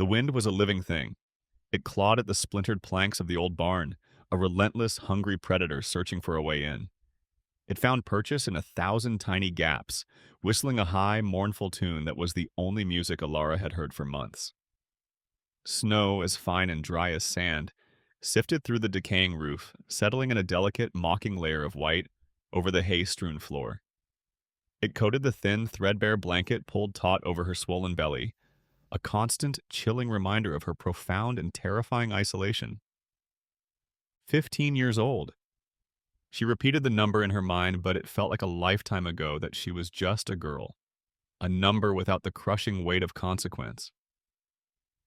The wind was a living thing. It clawed at the splintered planks of the old barn, a relentless, hungry predator searching for a way in. It found purchase in 1,000 tiny gaps, whistling a high, mournful tune that was the only music Alara had heard for months. Snow, as fine and dry as sand, sifted through the decaying roof, settling in a delicate, mocking layer of white over the hay-strewn floor. It coated the thin, threadbare blanket pulled taut over her swollen belly, a constant, chilling reminder of her profound and terrifying isolation. 15 years old. She repeated the number in her mind, but it felt like a lifetime ago that she was just a girl, a number without the crushing weight of consequence.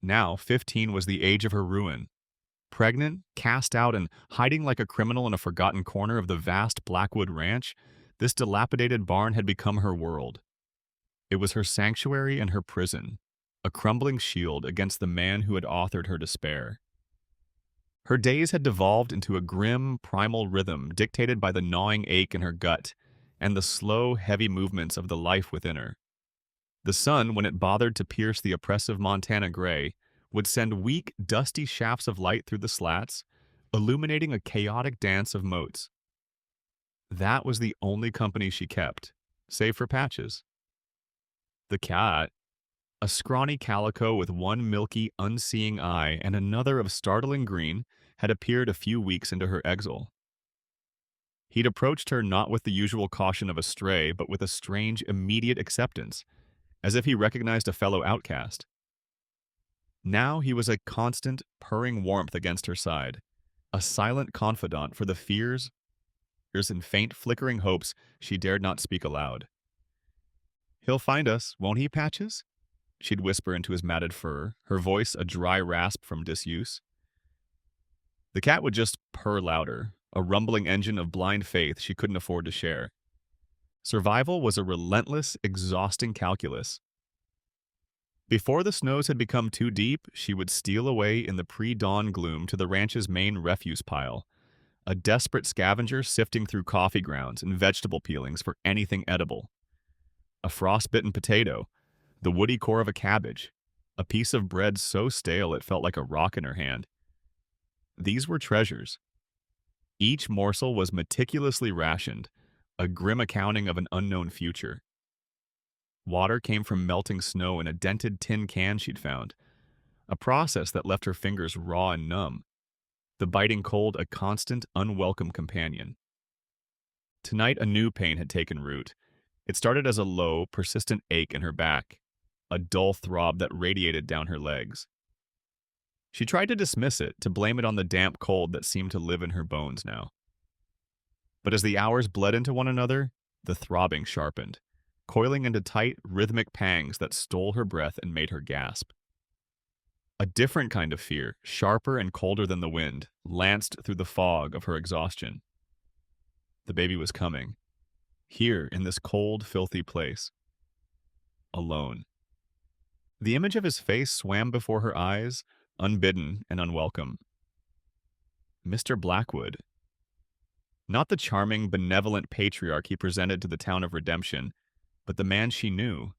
Now, 15 was the age of her ruin. Pregnant, cast out, and hiding like a criminal in a forgotten corner of the vast Blackwood Ranch, this dilapidated barn had become her world. It was her sanctuary and her prison, a crumbling shield against the man who had authored her despair. Her days had devolved into a grim, primal rhythm dictated by the gnawing ache in her gut and the slow, heavy movements of the life within her. The sun, when it bothered to pierce the oppressive Montana gray, would send weak, dusty shafts of light through the slats, illuminating a chaotic dance of motes. That was the only company she kept, save for Patches. The cat, a scrawny calico with one milky, unseeing eye and another of startling green, had appeared a few weeks into her exile. He'd approached her not with the usual caution of a stray, but with a strange, immediate acceptance, as if he recognized a fellow outcast. Now he was a constant, purring warmth against her side, a silent confidant for the fears and faint, flickering hopes she dared not speak aloud. "He'll find us, won't he, Patches?" She'd whisper into his matted fur, her voice a dry rasp from disuse. The cat would just purr louder, a rumbling engine of blind faith she couldn't afford to share. Survival was a relentless, exhausting calculus. Before the snows had become too deep, she would steal away in the pre-dawn gloom to the ranch's main refuse pile, a desperate scavenger sifting through coffee grounds and vegetable peelings for anything edible. A frostbitten potato, the woody core of a cabbage, a piece of bread so stale it felt like a rock in her hand. These were treasures. Each morsel was meticulously rationed, a grim accounting of an unknown future. Water came from melting snow in a dented tin can she'd found, a process that left her fingers raw and numb, the biting cold a constant, unwelcome companion. Tonight a new pain had taken root. It started as a low, persistent ache in her back, a dull throb that radiated down her legs. She tried to dismiss it, to blame it on the damp cold that seemed to live in her bones now. But as the hours bled into one another, the throbbing sharpened, coiling into tight, rhythmic pangs that stole her breath and made her gasp. A different kind of fear, sharper and colder than the wind, lanced through the fog of her exhaustion. The baby was coming. Here, in this cold, filthy place. Alone. The image of his face swam before her eyes, unbidden and unwelcome. Mr. Blackwood. Not the charming, benevolent patriarch he presented to the town of Redemption, but the man she knew.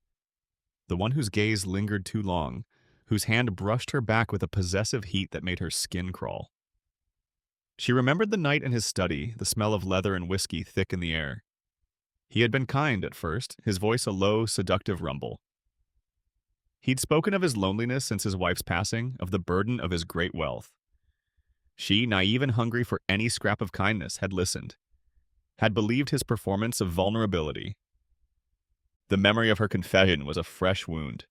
The one whose gaze lingered too long, whose hand brushed her back with a possessive heat that made her skin crawl. She remembered the night in his study, the smell of leather and whiskey thick in the air. He had been kind at first, his voice a low, seductive rumble. He'd spoken of his loneliness since his wife's passing, of the burden of his great wealth. She, naive and hungry for any scrap of kindness, had listened, had believed his performance of vulnerability. The memory of her confession was a fresh wound.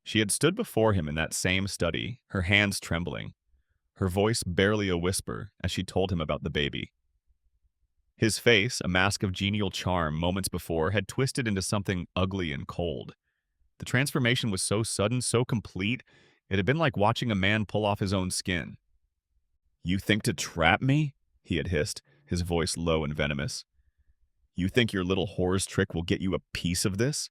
She had stood before him in that same study, her hands trembling, her voice barely a whisper as she told him about the baby. His face, a mask of genial charm moments before, had twisted into something ugly and cold. The transformation was so sudden, so complete, it had been like watching a man pull off his own skin. "You think to trap me?" he had hissed, his voice low and venomous. "You think your little whore's trick will get you a piece of this?"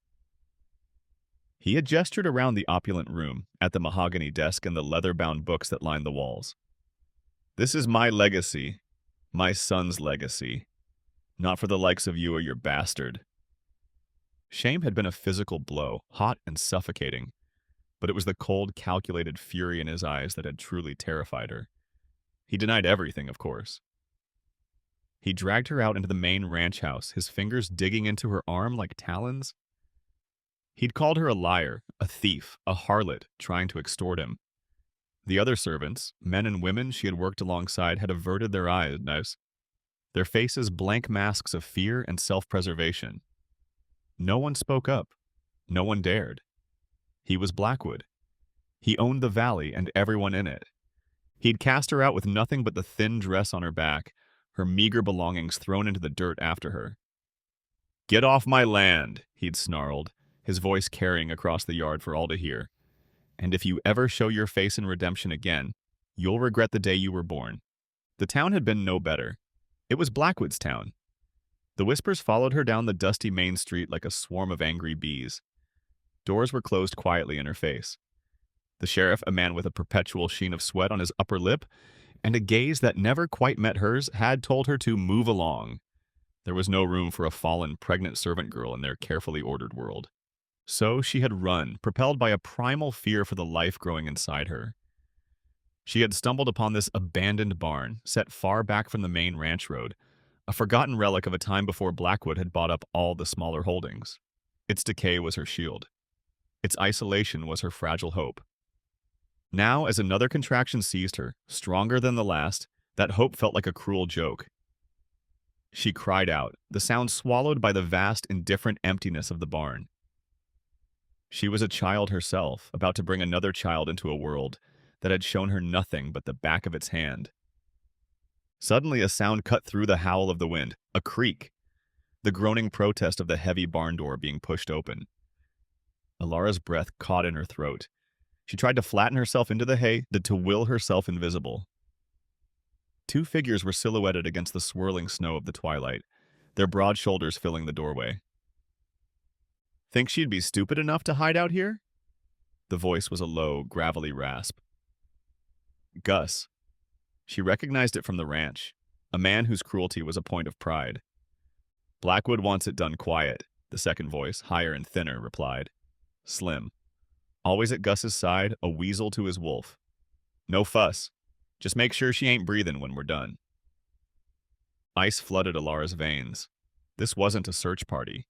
He had gestured around the opulent room, at the mahogany desk and the leather-bound books that lined the walls. "This is my legacy, my son's legacy. Not for the likes of you or your bastard." Shame had been a physical blow, hot and suffocating. but it was the cold, calculated fury in his eyes that had truly terrified her. He denied everything, of course. He dragged her out into the main ranch house, his fingers digging into her arm like talons. He'd called her a liar, a thief, a harlot, trying to extort him. The other servants, men and women she had worked alongside, had averted their eyes, their faces blank masks of fear and self-preservation. No one spoke up. No one dared. He was Blackwood. He owned the valley and everyone in it. He'd cast her out with nothing but the thin dress on her back, her meager belongings thrown into the dirt after her. "Get off my land," he'd snarled, his voice carrying across the yard for all to hear. "And if you ever show your face in redemption again, you'll regret the day you were born." The town had been no better. It was Blackwood's town. The whispers followed her down the dusty main street like a swarm of angry bees. Doors were closed quietly in her face. The sheriff, a man with a perpetual sheen of sweat on his upper lip, and a gaze that never quite met hers, had told her to move along. There was no room for a fallen, pregnant servant girl in their carefully ordered world. So she had run, propelled by a primal fear for the life growing inside her. She had stumbled upon this abandoned barn, set far back from the main ranch road, a forgotten relic of a time before Blackwood had bought up all the smaller holdings. Its decay was her shield. Its isolation was her fragile hope. Now, as another contraction seized her, stronger than the last, that hope felt like a cruel joke. She cried out, the sound swallowed by the vast, indifferent emptiness of the barn. She was a child herself, about to bring another child into a world that had shown her nothing but the back of its hand. Suddenly a sound cut through the howl of the wind, a creak, the groaning protest of the heavy barn door being pushed open. Alara's breath caught in her throat. She tried to flatten herself into the hay, to will herself invisible. Two figures were silhouetted against the swirling snow of the twilight, their broad shoulders filling the doorway. "Think she'd be stupid enough to hide out here?" The voice was a low, gravelly rasp. Gus. She recognized it from the ranch, a man whose cruelty was a point of pride. "Blackwood wants it done quiet," the second voice, higher and thinner, replied. Slim. Always at Gus's side, a weasel to his wolf. "No fuss. Just make sure she ain't breathing when we're done." Ice flooded Alara's veins. This wasn't a search party.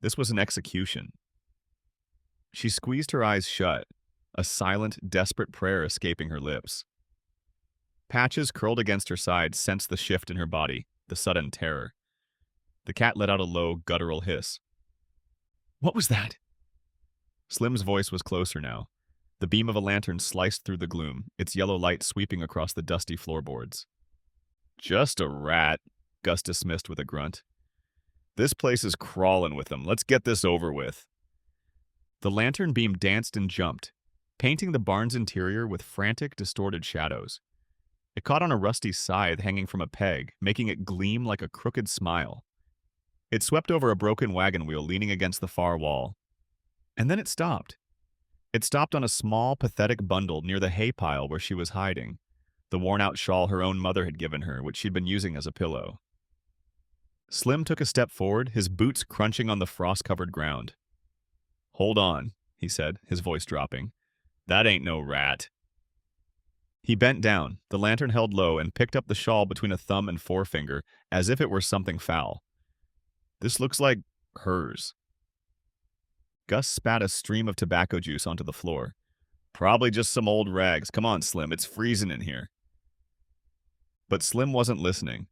This was an execution. She squeezed her eyes shut, a silent, desperate prayer escaping her lips. Patches curled against her side sensed the shift in her body, the sudden terror. The cat let out a low, guttural hiss. "What was that?" Slim's voice was closer now. The beam of a lantern sliced through the gloom, its yellow light sweeping across the dusty floorboards. "Just a rat," Gus dismissed with a grunt. "This place is crawling with them. Let's get this over with." The lantern beam danced and jumped, painting the barn's interior with frantic, distorted shadows. It caught on a rusty scythe hanging from a peg, making it gleam like a crooked smile. It swept over a broken wagon wheel leaning against the far wall. And then it stopped. It stopped on a small, pathetic bundle near the hay pile where she was hiding, the worn-out shawl her own mother had given her, which she'd been using as a pillow. Slim took a step forward, his boots crunching on the frost-covered ground. "Hold on," he said, his voice dropping. "That ain't no rat." He bent down, the lantern held low, and picked up the shawl between a thumb and forefinger, as if it were something foul. "This looks like hers." Gus spat a stream of tobacco juice onto the floor. "Probably just some old rags. Come on, Slim, it's freezing in here." But Slim wasn't listening.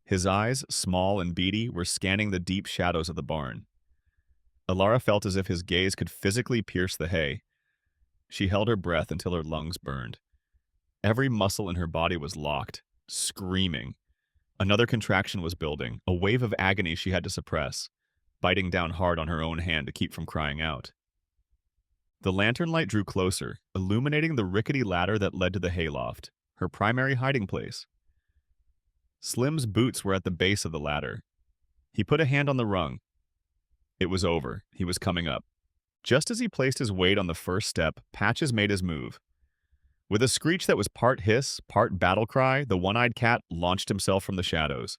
His eyes, small and beady, were scanning the deep shadows of the barn. Alara felt as if his gaze could physically pierce the hay. She held her breath until her lungs burned. Every muscle in her body was locked, screaming. Another contraction was building, a wave of agony she had to suppress, biting down hard on her own hand to keep from crying out. The lantern light drew closer, illuminating the rickety ladder that led to the hayloft, her primary hiding place. Slim's boots were at the base of the ladder. He put a hand on the rung. It was over. He was coming up. Just as he placed his weight on the first step, Patches made his move. With a screech that was part hiss, part battle cry, the one-eyed cat launched himself from the shadows.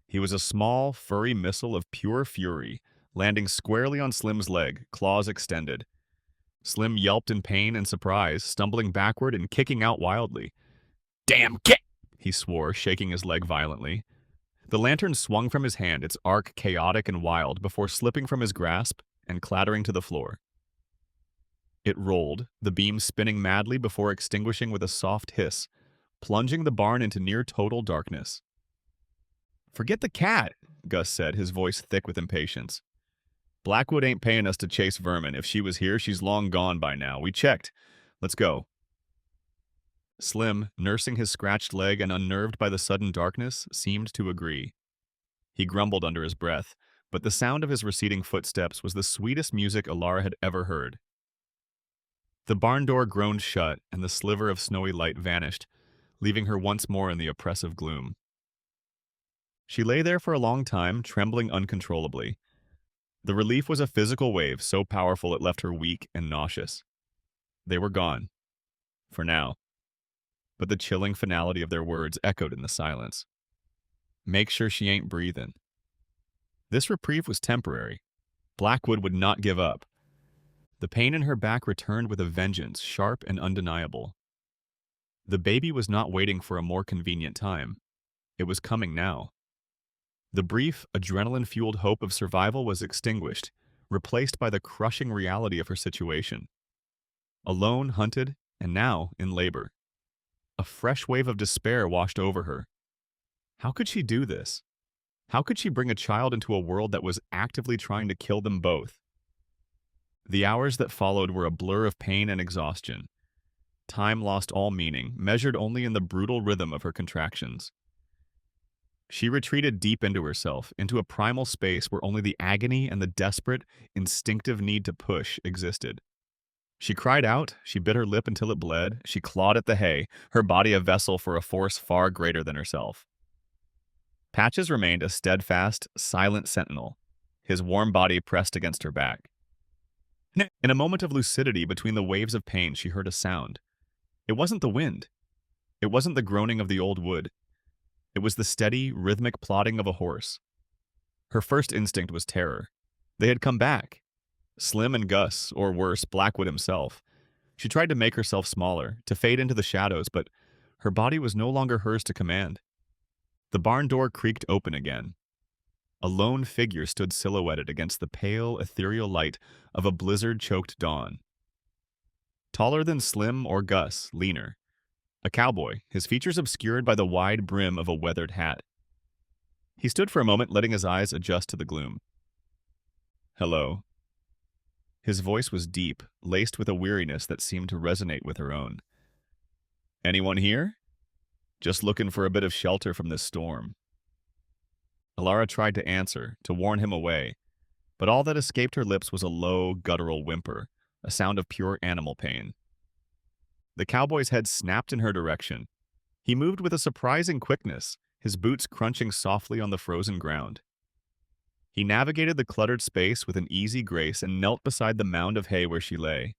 He was a small, furry missile of pure fury, landing squarely on Slim's leg, claws extended. Slim yelped in pain and surprise, stumbling backward and kicking out wildly. "Damn cat!" he swore, shaking his leg violently. The lantern swung from his hand, its arc chaotic and wild, before slipping from his grasp and clattering to the floor. It rolled, the beam spinning madly before extinguishing with a soft hiss, plunging the barn into near total darkness. "Forget the cat," Gus said, his voice thick with impatience. "Blackwood ain't paying us to chase vermin. If she was here, she's long gone by now. We checked. Let's go." Slim, nursing his scratched leg and unnerved by the sudden darkness, seemed to agree. He grumbled under his breath, but the sound of his receding footsteps was the sweetest music Alara had ever heard. The barn door groaned shut, and the sliver of snowy light vanished, leaving her once more in the oppressive gloom. She lay there for a long time, trembling uncontrollably. The relief was a physical wave so powerful it left her weak and nauseous. They were gone. For now. But the chilling finality of their words echoed in the silence. "Make sure she ain't breathing." This reprieve was temporary. Blackwood would not give up. The pain in her back returned with a vengeance, sharp and undeniable. The baby was not waiting for a more convenient time. It was coming now. The brief, adrenaline-fueled hope of survival was extinguished, replaced by the crushing reality of her situation. Alone, hunted, and now in labor. A fresh wave of despair washed over her. How could she do this? How could she bring a child into a world that was actively trying to kill them both? The hours that followed were a blur of pain and exhaustion. Time lost all meaning, measured only in the brutal rhythm of her contractions. She retreated deep into herself, into a primal space where only the agony and the desperate, instinctive need to push existed. She cried out, she bit her lip until it bled, she clawed at the hay, her body a vessel for a force far greater than herself. Patches remained a steadfast, silent sentinel, his warm body pressed against her back. In a moment of lucidity between the waves of pain, she heard a sound. It wasn't the wind. It wasn't the groaning of the old wood. It was the steady, rhythmic plodding of a horse. Her first instinct was terror. They had come back. Slim and Gus, or worse, Blackwood himself. She tried to make herself smaller, to fade into the shadows, but her body was no longer hers to command. The barn door creaked open again. A lone figure stood silhouetted against the pale, ethereal light of a blizzard-choked dawn. Taller than Slim or Gus, leaner. A cowboy, his features obscured by the wide brim of a weathered hat. He stood for a moment, letting his eyes adjust to the gloom. "Hello." His voice was deep, laced with a weariness that seemed to resonate with her own. "Anyone here? Just looking for a bit of shelter from this storm." Alara tried to answer, to warn him away, but all that escaped her lips was a low, guttural whimper, a sound of pure animal pain. The cowboy's head snapped in her direction. He moved with a surprising quickness, his boots crunching softly on the frozen ground. He navigated the cluttered space with an easy grace and knelt beside the mound of hay where she lay.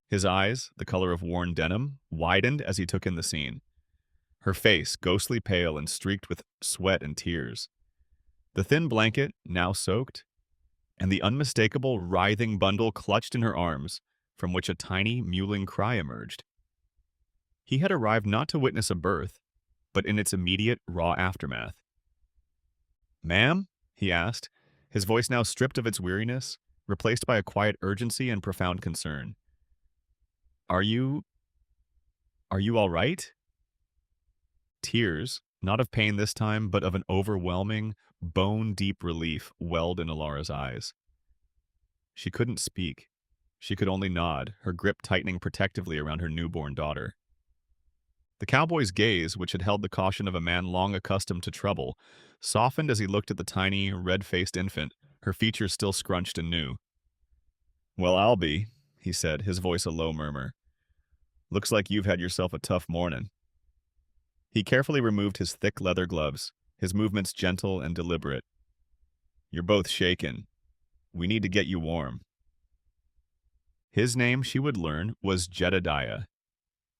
His eyes, the color of worn denim, widened as he took in the scene. Her face, ghostly pale and streaked with sweat and tears. The thin blanket, now soaked, and the unmistakable, writhing bundle clutched in her arms, from which a tiny, mewling cry emerged. He had arrived not to witness a birth, but in its immediate, raw aftermath. "Ma'am?" he asked, his voice now stripped of its weariness, replaced by a quiet urgency and profound concern. Are you all right?" Tears, not of pain this time, but of an overwhelming, bone-deep relief, welled in Alara's eyes. She couldn't speak. She could only nod, her grip tightening protectively around her newborn daughter. The cowboy's gaze, which had held the caution of a man long accustomed to trouble, softened as he looked at the tiny, red-faced infant, her features still scrunched and new. "Well, I'll be," he said, his voice a low murmur. "Looks like you've had yourself a tough morning." He carefully removed his thick leather gloves, his movements gentle and deliberate. "You're both shaken. We need to get you warm." His name, she would learn, was Jedediah.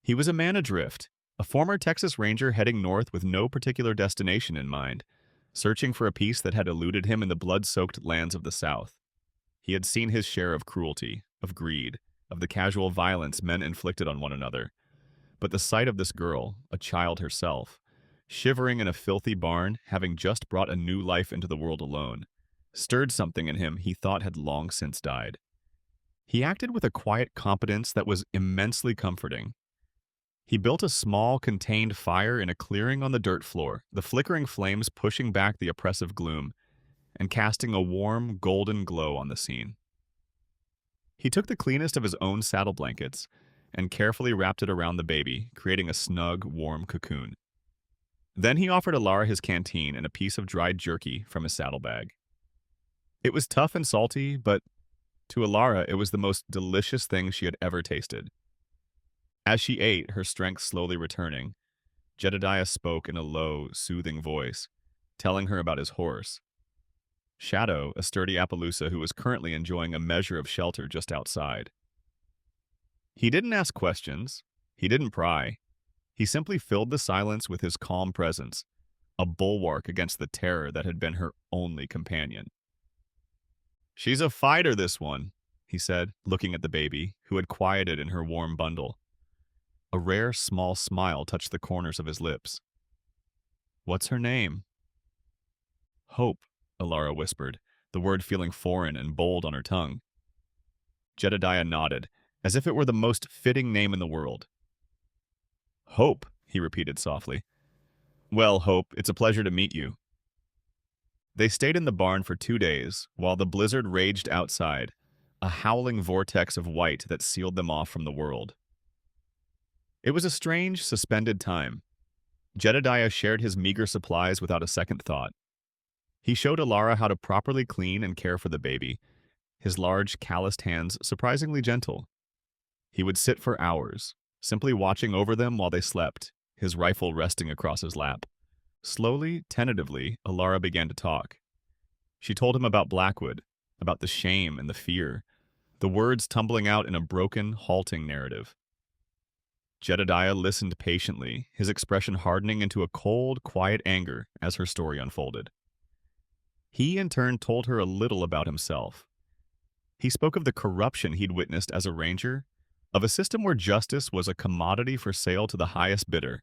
He was a man adrift, a former Texas Ranger heading north with no particular destination in mind, searching for a peace that had eluded him in the blood-soaked lands of the South. He had seen his share of cruelty, of greed, of the casual violence men inflicted on one another. But the sight of this girl, a child herself, shivering in a filthy barn, having just brought a new life into the world alone, stirred something in him he thought had long since died. He acted with a quiet competence that was immensely comforting. He built a small, contained fire in a clearing on the dirt floor, the flickering flames pushing back the oppressive gloom and casting a warm, golden glow on the scene. He took the cleanest of his own saddle blankets and carefully wrapped it around the baby, creating a snug, warm cocoon. Then he offered Alara his canteen and a piece of dried jerky from his saddlebag. It was tough and salty, but to Alara it was the most delicious thing she had ever tasted. As she ate, her strength slowly returning, Jedediah spoke in a low, soothing voice, telling her about his horse, Shadow, a sturdy Appaloosa who was currently enjoying a measure of shelter just outside. He didn't ask questions. He didn't pry. He simply filled the silence with his calm presence, a bulwark against the terror that had been her only companion. "She's a fighter, this one," he said, looking at the baby, who had quieted in her warm bundle. A rare, small smile touched the corners of his lips. "What's her name?" "Hope," Alara whispered, the word feeling foreign and bold on her tongue. Jedediah nodded, as if it were the most fitting name in the world. "Hope," he repeated softly. "Well, Hope, it's a pleasure to meet you." They stayed in the barn for 2 days, while the blizzard raged outside, a howling vortex of white that sealed them off from the world. It was a strange, suspended time. Jedediah shared his meager supplies without a second thought. He showed Alara how to properly clean and care for the baby, his large, calloused hands surprisingly gentle. He would sit for hours, simply watching over them while they slept, his rifle resting across his lap. Slowly, tentatively, Alara began to talk. She told him about Blackwood, about the shame and the fear, the words tumbling out in a broken, halting narrative. Jedediah listened patiently, his expression hardening into a cold, quiet anger as her story unfolded. He, in turn, told her a little about himself. He spoke of the corruption he'd witnessed as a ranger, of a system where justice was a commodity for sale to the highest bidder,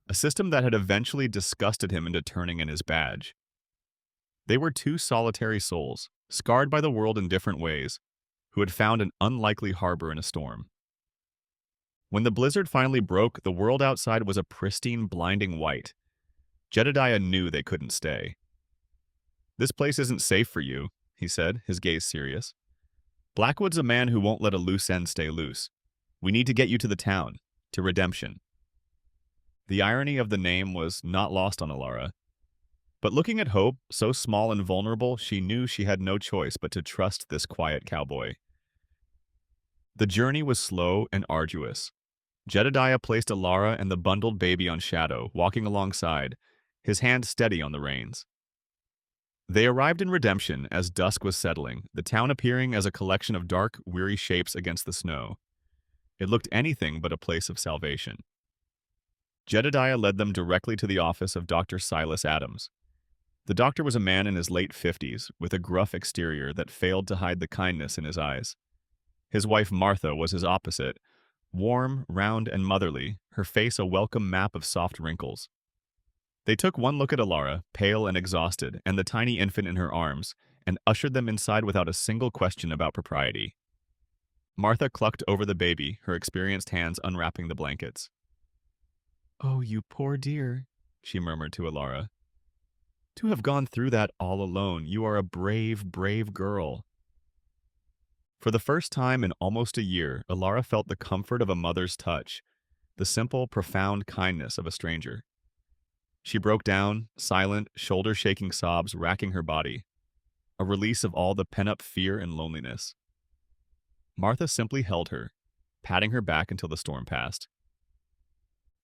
a system that had eventually disgusted him into turning in his badge. They were two solitary souls, scarred by the world in different ways, who had found an unlikely harbor in a storm. When the blizzard finally broke, the world outside was a pristine, blinding white. Jedediah knew they couldn't stay. "This place isn't safe for you," he said, his gaze serious. "Blackwood's a man who won't let a loose end stay loose. We need to get you to the town, to redemption." The irony of the name was not lost on Alara. But looking at Hope, so small and vulnerable, she knew she had no choice but to trust this quiet cowboy. The journey was slow and arduous. Jedediah placed Alara and the bundled baby on Shadow, walking alongside, his hand steady on the reins. They arrived in Redemption as dusk was settling, the town appearing as a collection of dark, weary shapes against the snow. It looked anything but a place of salvation. Jedediah led them directly to the office of Dr. Silas Adams. The doctor was a man in his late 50s, with a gruff exterior that failed to hide the kindness in his eyes. His wife Martha was his opposite, warm, round, and motherly, her face a welcome map of soft wrinkles. They took one look at Alara, pale and exhausted, and the tiny infant in her arms, and ushered them inside without a single question about propriety. Martha clucked over the baby, her experienced hands unwrapping the blankets. "Oh, you poor dear," she murmured to Alara. "To have gone through that all alone, you are a brave, brave girl." For the first time in almost a year, Alara felt the comfort of a mother's touch, the simple, profound kindness of a stranger. She broke down, silent, shoulder-shaking sobs racking her body, a release of all the pent-up fear and loneliness. Martha simply held her, patting her back until the storm passed.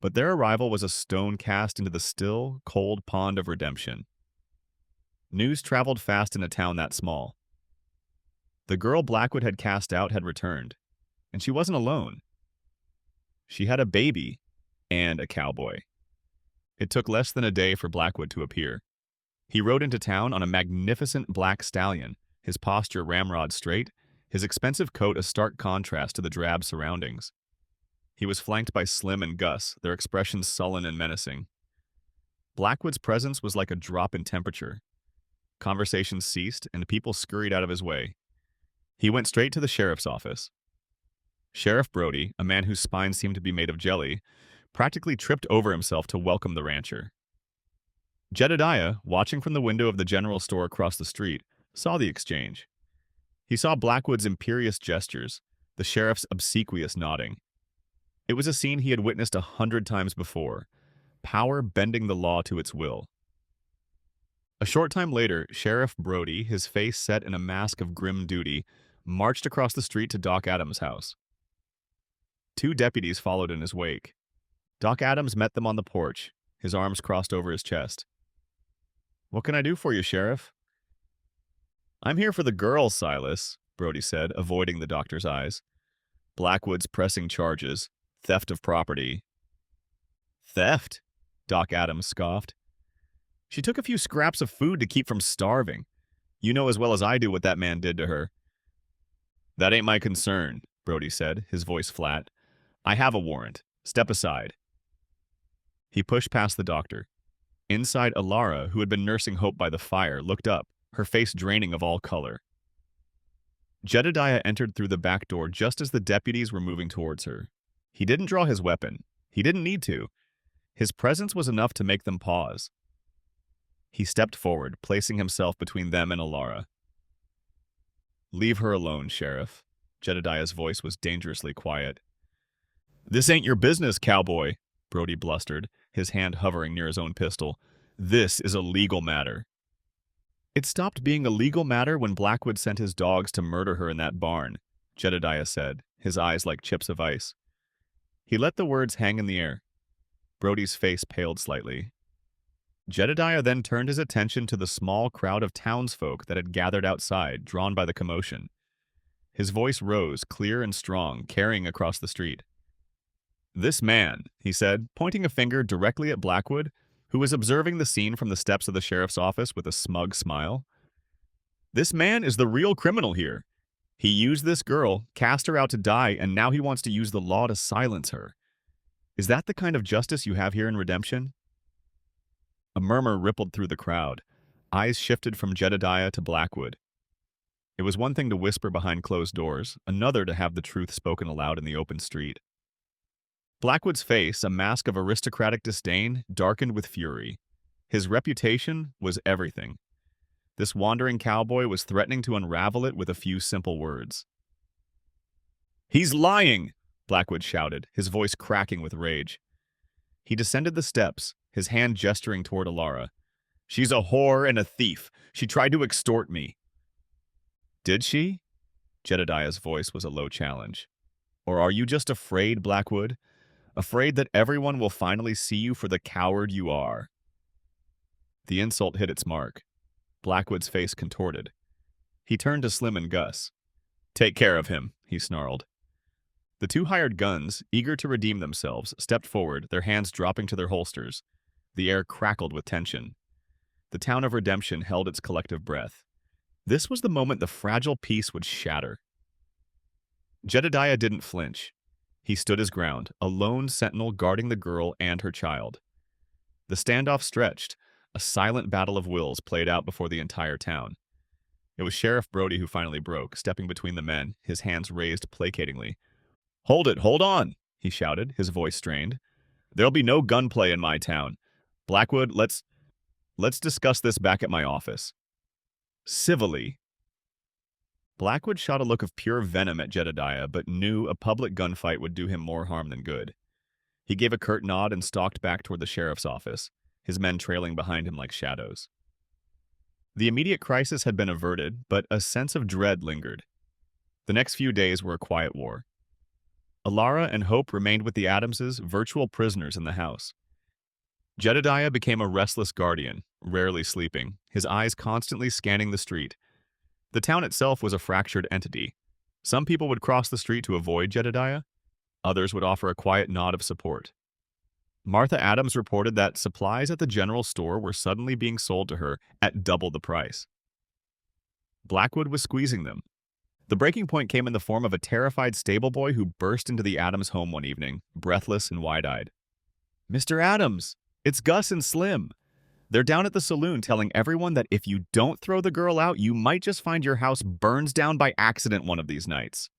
But their arrival was a stone cast into the still, cold pond of redemption. News traveled fast in a town that small. The girl Blackwood had cast out had returned, and she wasn't alone. She had a baby and a cowboy. It took less than a day for Blackwood to appear. He rode into town on a magnificent black stallion, his posture ramrod straight, his expensive coat a stark contrast to the drab surroundings. He was flanked by Slim and Gus, their expressions sullen and menacing. Blackwood's presence was like a drop in temperature. Conversations ceased, and people scurried out of his way. He went straight to the sheriff's office. Sheriff Brody, a man whose spine seemed to be made of jelly, practically tripped over himself to welcome the rancher. Jedediah, watching from the window of the general store across the street, saw the exchange. He saw Blackwood's imperious gestures, the sheriff's obsequious nodding. It was a scene he had witnessed 100 times before, power bending the law to its will. A short time later, Sheriff Brody, his face set in a mask of grim duty, marched across the street to Doc Adams' house. 2 deputies followed in his wake. Doc Adams met them on the porch, his arms crossed over his chest. "What can I do for you, Sheriff?" "I'm here for the girl, Silas," Brody said, avoiding the doctor's eyes. "Blackwood's pressing charges. Theft of property." "Theft?" Doc Adams scoffed. "She took a few scraps of food to keep from starving. You know as well as I do what that man did to her." "That ain't my concern," Brody said, his voice flat. "I have a warrant. Step aside." He pushed past the doctor. Inside, Alara, who had been nursing Hope by the fire, looked up, her face draining of all color. Jedediah entered through the back door just as the deputies were moving towards her. He didn't draw his weapon. He didn't need to. His presence was enough to make them pause. He stepped forward, placing himself between them and Alara. "Leave her alone, Sheriff." Jedediah's voice was dangerously quiet. "This ain't your business, cowboy," Brody blustered, his hand hovering near his own pistol. "This is a legal matter." "It stopped being a legal matter when Blackwood sent his dogs to murder her in that barn," Jedediah said, his eyes like chips of ice. He let the words hang in the air. Brody's face paled slightly. Jedediah then turned his attention to the small crowd of townsfolk that had gathered outside, drawn by the commotion. His voice rose, clear and strong, carrying across the street. "This man," he said, pointing a finger directly at Blackwood, who was observing the scene from the steps of the sheriff's office with a smug smile. "This man is the real criminal here. He used this girl, cast her out to die, and now he wants to use the law to silence her. Is that the kind of justice you have here in Redemption?" A murmur rippled through the crowd. Eyes shifted from Jedediah to Blackwood. It was one thing to whisper behind closed doors, another to have the truth spoken aloud in the open street. Blackwood's face, a mask of aristocratic disdain, darkened with fury. His reputation was everything. This wandering cowboy was threatening to unravel it with a few simple words. "He's lying!" Blackwood shouted, his voice cracking with rage. He descended the steps, his hand gesturing toward Alara. "She's a whore and a thief. She tried to extort me." "Did she?" Jedediah's voice was a low challenge. "Or are you just afraid, Blackwood? Afraid that everyone will finally see you for the coward you are?" The insult hit its mark. Blackwood's face contorted. He turned to Slim and Gus. "Take care of him," he snarled. The 2 hired guns, eager to redeem themselves, stepped forward, their hands dropping to their holsters. The air crackled with tension. The town of Redemption held its collective breath. This was the moment the fragile peace would shatter. Jedediah didn't flinch. He stood his ground, a lone sentinel guarding the girl and her child. The standoff stretched. A silent battle of wills played out before the entire town. It was Sheriff Brody who finally broke, stepping between the men, his hands raised placatingly. "Hold it, hold on," he shouted, his voice strained. "There'll be no gunplay in my town. Blackwood, let's discuss this back at my office. Civilly." Blackwood shot a look of pure venom at Jedediah, but knew a public gunfight would do him more harm than good. He gave a curt nod and stalked back toward the sheriff's office, his men trailing behind him like shadows. The immediate crisis had been averted, but a sense of dread lingered. The next few days were a quiet war. Alara and Hope remained with the Adamses, virtual prisoners in the house. Jedediah became a restless guardian, rarely sleeping, his eyes constantly scanning the street. The town itself was a fractured entity. Some people would cross the street to avoid Jedediah. Others would offer a quiet nod of support. Martha Adams reported that supplies at the general store were suddenly being sold to her at double the price. Blackwood was squeezing them. The breaking point came in the form of a terrified stable boy who burst into the Adams home one evening, breathless and wide-eyed. "Mr. Adams, it's Gus and Slim. They're down at the saloon telling everyone that if you don't throw the girl out, you might just find your house burns down by accident one of these nights."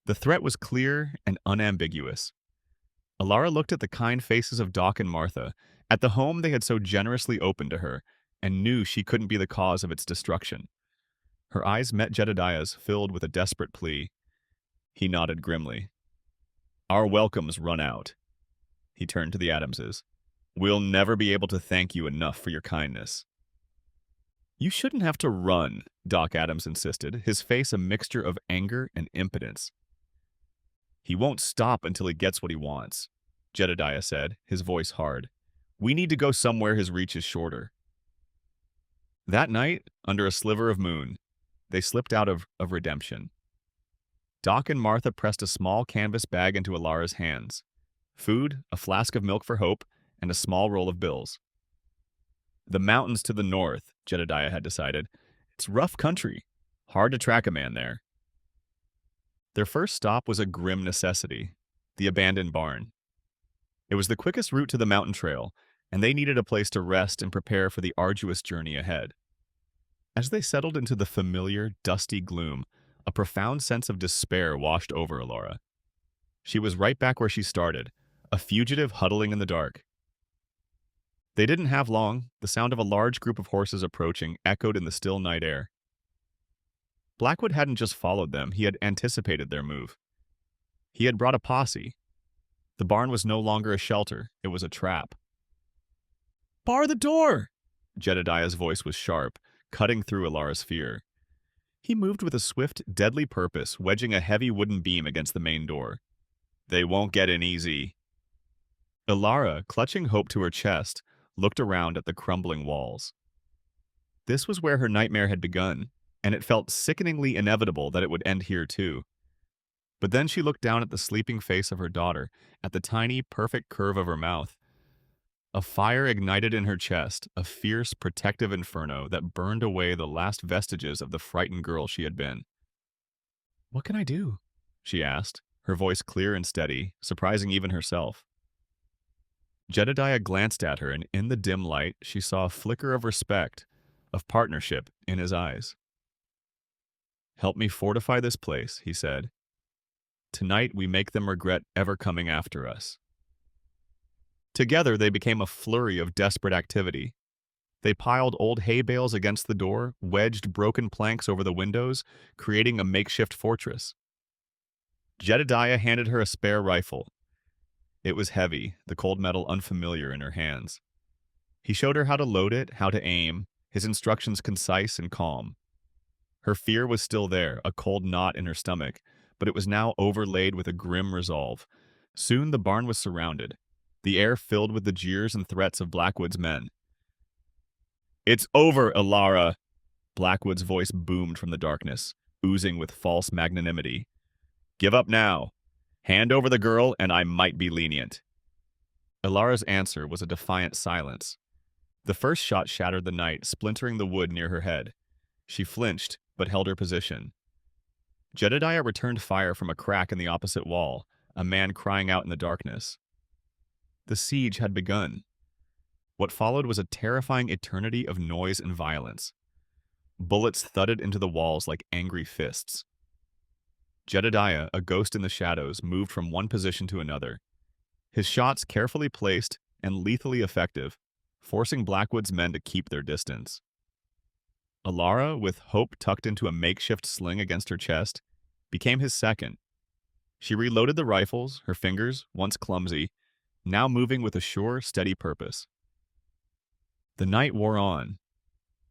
The threat was clear and unambiguous. Alara looked at the kind faces of Doc and Martha, at the home they had so generously opened to her, and knew she couldn't be the cause of its destruction. Her eyes met Jedediah's, filled with a desperate plea. He nodded grimly. "Our welcome's run out." He turned to the Adamses. "We'll never be able to thank you enough for your kindness." "You shouldn't have to run," Doc Adams insisted, his face a mixture of anger and impotence. "He won't stop until he gets what he wants," Jedediah said, his voice hard. "We need to go somewhere his reach is shorter." That night, under a sliver of moon, they slipped out of redemption. Doc and Martha pressed a small canvas bag into Alara's hands. Food, a flask of milk for Hope, and a small roll of bills. "The mountains to the north," Jedediah had decided. "It's rough country. Hard to track a man there." Their first stop was a grim necessity, the abandoned barn. It was the quickest route to the mountain trail, and they needed a place to rest and prepare for the arduous journey ahead. As they settled into the familiar, dusty gloom, a profound sense of despair washed over Alara. She was right back where she started, a fugitive huddling in the dark. They didn't have long. The sound of a large group of horses approaching echoed in the still night air. Blackwood hadn't just followed them, he had anticipated their move. He had brought a posse. The barn was no longer a shelter, it was a trap. "Bar the door!" Jedediah's voice was sharp, cutting through Alara's fear. He moved with a swift, deadly purpose, wedging a heavy wooden beam against the main door. "They won't get in easy." Alara, clutching Hope to her chest, looked around at the crumbling walls. This was where her nightmare had begun, and it felt sickeningly inevitable that it would end here too. But then she looked down at the sleeping face of her daughter, at the tiny, perfect curve of her mouth. A fire ignited in her chest, a fierce, protective inferno that burned away the last vestiges of the frightened girl she had been. "What can I do?" she asked, her voice clear and steady, surprising even herself. Jedediah glanced at her, and in the dim light, she saw a flicker of respect, of partnership in his eyes. "Help me fortify this place," he said. "Tonight we make them regret ever coming after us." Together they became a flurry of desperate activity. They piled old hay bales against the door, wedged broken planks over the windows, creating a makeshift fortress. Jedediah handed her a spare rifle. It was heavy, the cold metal unfamiliar in her hands. He showed her how to load it, how to aim, his instructions concise and calm. Her fear was still there, a cold knot in her stomach, but it was now overlaid with a grim resolve. Soon the barn was surrounded, the air filled with the jeers and threats of Blackwood's men. "It's over, Alara!" Blackwood's voice boomed from the darkness, oozing with false magnanimity. "Give up now. Hand over the girl, and I might be lenient." Alara's answer was a defiant silence. The first shot shattered the night, splintering the wood near her head. She flinched, but held her position. Jedediah returned fire from a crack in the opposite wall, a man crying out in the darkness. The siege had begun. What followed was a terrifying eternity of noise and violence. Bullets thudded into the walls like angry fists. Jedediah, a ghost in the shadows, moved from one position to another. His shots carefully placed and lethally effective, forcing Blackwood's men to keep their distance. Alara, with Hope tucked into a makeshift sling against her chest, became his second. She reloaded the rifles, her fingers, once clumsy, now moving with a sure, steady purpose. The night wore on.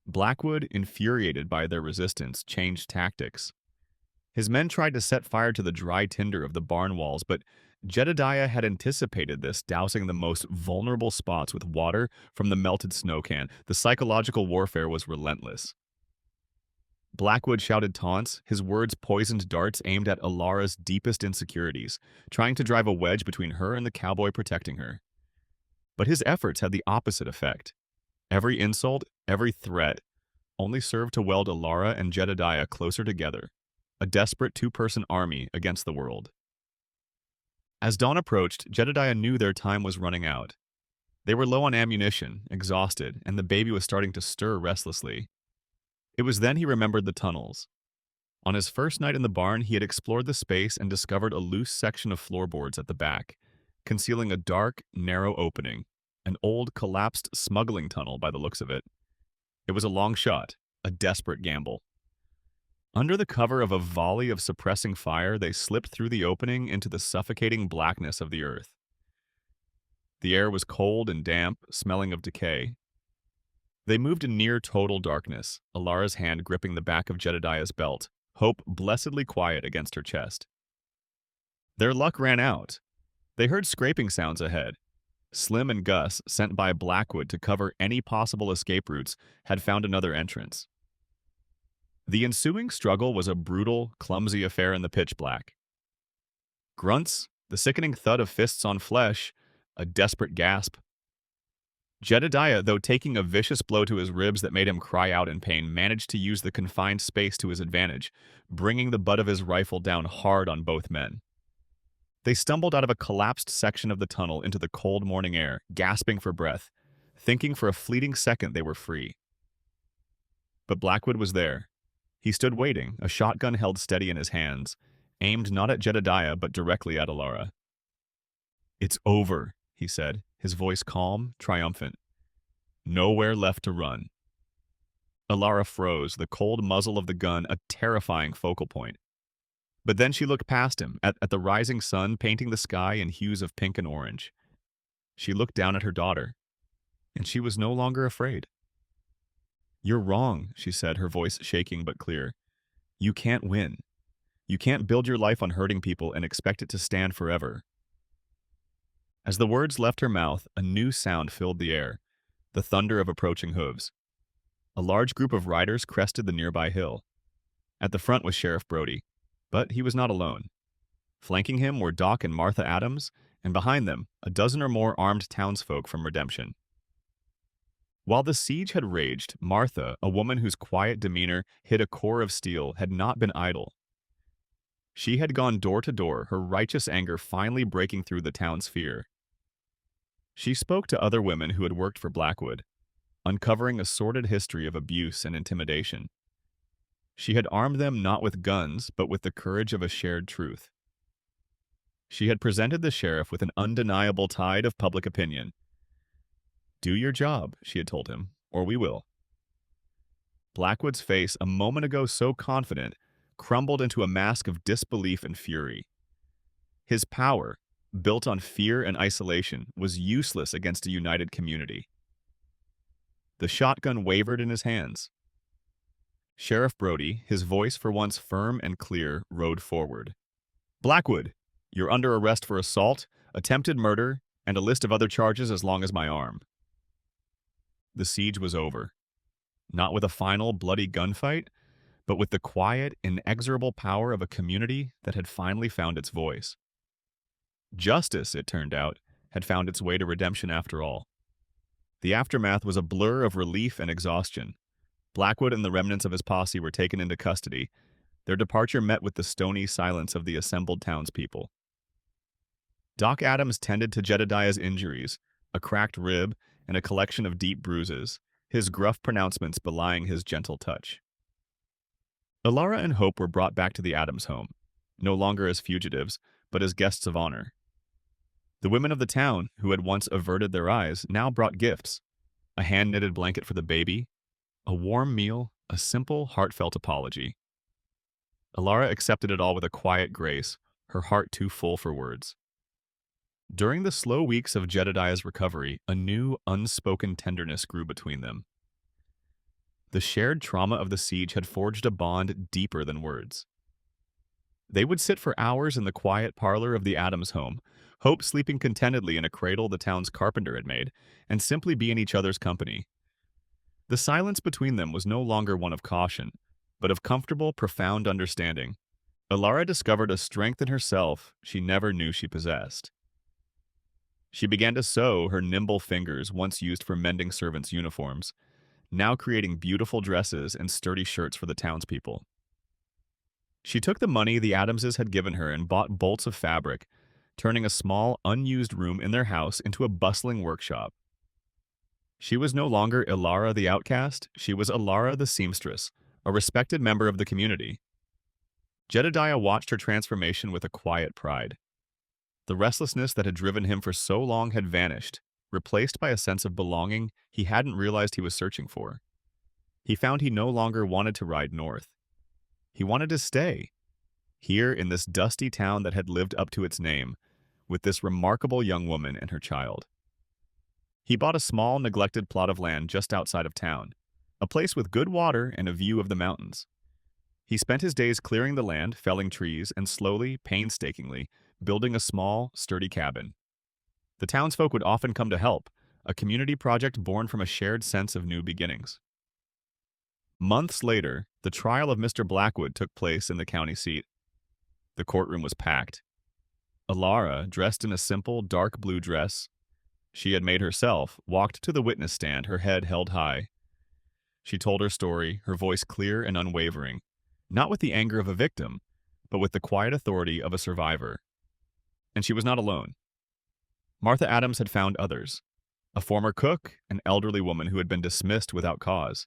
Blackwood, infuriated by their resistance, changed tactics. His men tried to set fire to the dry tinder of the barn walls, but Jedediah had anticipated this, dousing the most vulnerable spots with water from the melted snow can. The psychological warfare was relentless. Blackwood shouted taunts, his words poisoned darts aimed at Alara's deepest insecurities, trying to drive a wedge between her and the cowboy protecting her. But his efforts had the opposite effect. Every insult, every threat, only served to weld Alara and Jedediah closer together, a desperate two-person army against the world. As dawn approached, Jedediah knew their time was running out. They were low on ammunition, exhausted, and the baby was starting to stir restlessly. It was then he remembered the tunnels. On his first night in the barn, he had explored the space and discovered a loose section of floorboards at the back, concealing a dark, narrow opening, an old, collapsed smuggling tunnel by the looks of it. It was a long shot, a desperate gamble. Under the cover of a volley of suppressing fire, they slipped through the opening into the suffocating blackness of the earth. The air was cold and damp, smelling of decay. They moved in near total darkness, Alara's hand gripping the back of Jedediah's belt, hope blessedly quiet against her chest. Their luck ran out. They heard scraping sounds ahead. Slim and Gus, sent by Blackwood to cover any possible escape routes, had found another entrance. The ensuing struggle was a brutal, clumsy affair in the pitch black. Grunts, the sickening thud of fists on flesh, a desperate gasp. Jedediah, though taking a vicious blow to his ribs that made him cry out in pain, managed to use the confined space to his advantage, bringing the butt of his rifle down hard on both men. They stumbled out of a collapsed section of the tunnel into the cold morning air, gasping for breath, thinking for a fleeting second they were free. But Blackwood was there. He stood waiting, a shotgun held steady in his hands, aimed not at Jedediah but directly at Alara. "It's over," he said, his voice calm, triumphant. "Nowhere left to run." Alara froze, the cold muzzle of the gun a terrifying focal point. But then she looked past him, at the rising sun painting the sky in hues of pink and orange. She looked down at her daughter, and she was no longer afraid. "You're wrong," she said, her voice shaking but clear. "You can't win. You can't build your life on hurting people and expect it to stand forever." As the words left her mouth, a new sound filled the air, the thunder of approaching hooves. A large group of riders crested the nearby hill. At the front was Sheriff Brody, but he was not alone. Flanking him were Doc and Martha Adams, and behind them, a dozen or more armed townsfolk from Redemption. While the siege had raged, Martha, a woman whose quiet demeanor hid a core of steel, had not been idle. She had gone door to door, her righteous anger finally breaking through the town's fear. She spoke to other women who had worked for Blackwood, uncovering a sordid history of abuse and intimidation. She had armed them not with guns, but with the courage of a shared truth. She had presented the sheriff with an undeniable tide of public opinion. "Do your job," she had told him, "or we will." Blackwood's face, a moment ago so confident, crumbled into a mask of disbelief and fury. His power, built on fear and isolation, was useless against a united community. The shotgun wavered in his hands. Sheriff Brody, his voice for once firm and clear, rode forward. "Blackwood, you're under arrest for assault, attempted murder, and a list of other charges as long as my arm." The siege was over. Not with a final, bloody gunfight, but with the quiet, inexorable power of a community that had finally found its voice. Justice, it turned out, had found its way to Redemption after all. The aftermath was a blur of relief and exhaustion. Blackwood and the remnants of his posse were taken into custody. Their departure met with the stony silence of the assembled townspeople. Doc Adams tended to Jedediah's injuries, a cracked rib and a collection of deep bruises, his gruff pronouncements belying his gentle touch. Alara and Hope were brought back to the Adams home, no longer as fugitives, but as guests of honor. The women of the town, who had once averted their eyes, now brought gifts: a hand-knitted blanket for the baby, a warm meal, a simple, heartfelt apology. Alara accepted it all with a quiet grace, her heart too full for words. During the slow weeks of Jedediah's recovery, a new, unspoken tenderness grew between them. The shared trauma of the siege had forged a bond deeper than words. They would sit for hours in the quiet parlor of the Adams home, Hope sleeping contentedly in a cradle the town's carpenter had made, and simply be in each other's company. The silence between them was no longer one of caution, but of comfortable, profound understanding. Alara discovered a strength in herself she never knew she possessed. She began to sew, her nimble fingers, once used for mending servants' uniforms, now creating beautiful dresses and sturdy shirts for the townspeople. She took the money the Adamses had given her and bought bolts of fabric, turning a small, unused room in their house into a bustling workshop. She was no longer Ilara the outcast, she was Ilara the seamstress, a respected member of the community. Jedediah watched her transformation with a quiet pride. The restlessness that had driven him for so long had vanished, replaced by a sense of belonging he hadn't realized he was searching for. He found he no longer wanted to ride north. He wanted to stay, here in this dusty town that had lived up to its name, with this remarkable young woman and her child. He bought a small, neglected plot of land just outside of town, a place with good water and a view of the mountains. He spent his days clearing the land, felling trees, and slowly, painstakingly, building a small, sturdy cabin. The townsfolk would often come to help, a community project born from a shared sense of new beginnings. Months later, the trial of Mr. Blackwood took place in the county seat. The courtroom was packed. Ilara, dressed in a simple, dark blue dress she had made herself, walked to the witness stand, her head held high. She told her story, her voice clear and unwavering, not with the anger of a victim, but with the quiet authority of a survivor. And she was not alone. Martha Adams had found others. A former cook, an elderly woman who had been dismissed without cause.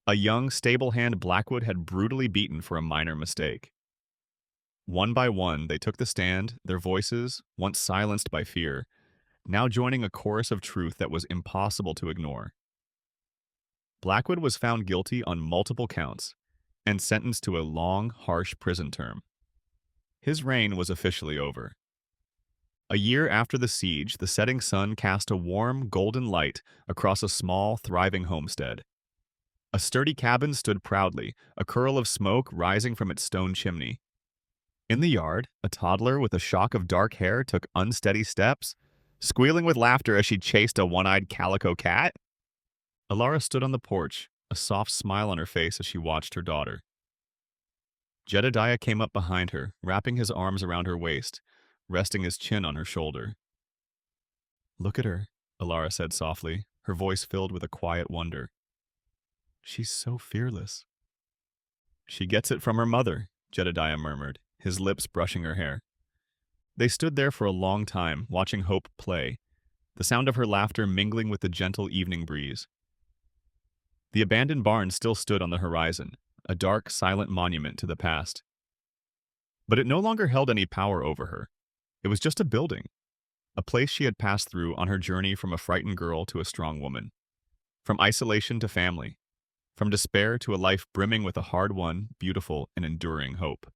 A young, stable-hand Blackwood had brutally beaten for a minor mistake. One by one, they took the stand, their voices, once silenced by fear, now joining a chorus of truth that was impossible to ignore. Blackwood was found guilty on multiple counts and sentenced to a long, harsh prison term. His reign was officially over. A year after the siege, the setting sun cast a warm, golden light across a small, thriving homestead. A sturdy cabin stood proudly, a curl of smoke rising from its stone chimney. In the yard, a toddler with a shock of dark hair took unsteady steps, squealing with laughter as she chased a one-eyed calico cat. Ilara stood on the porch, a soft smile on her face as she watched her daughter. Jedediah came up behind her, wrapping his arms around her waist, resting his chin on her shoulder. "Look at her," Ilara said softly, her voice filled with a quiet wonder. "She's so fearless." "She gets it from her mother," Jedediah murmured, his lips brushing her hair. They stood there for a long time, watching Hope play, the sound of her laughter mingling with the gentle evening breeze. The abandoned barn still stood on the horizon, a dark, silent monument to the past. But it no longer held any power over her. It was just a building, a place she had passed through on her journey from a frightened girl to a strong woman, from isolation to family, from despair to a life brimming with a hard-won, beautiful, and enduring hope.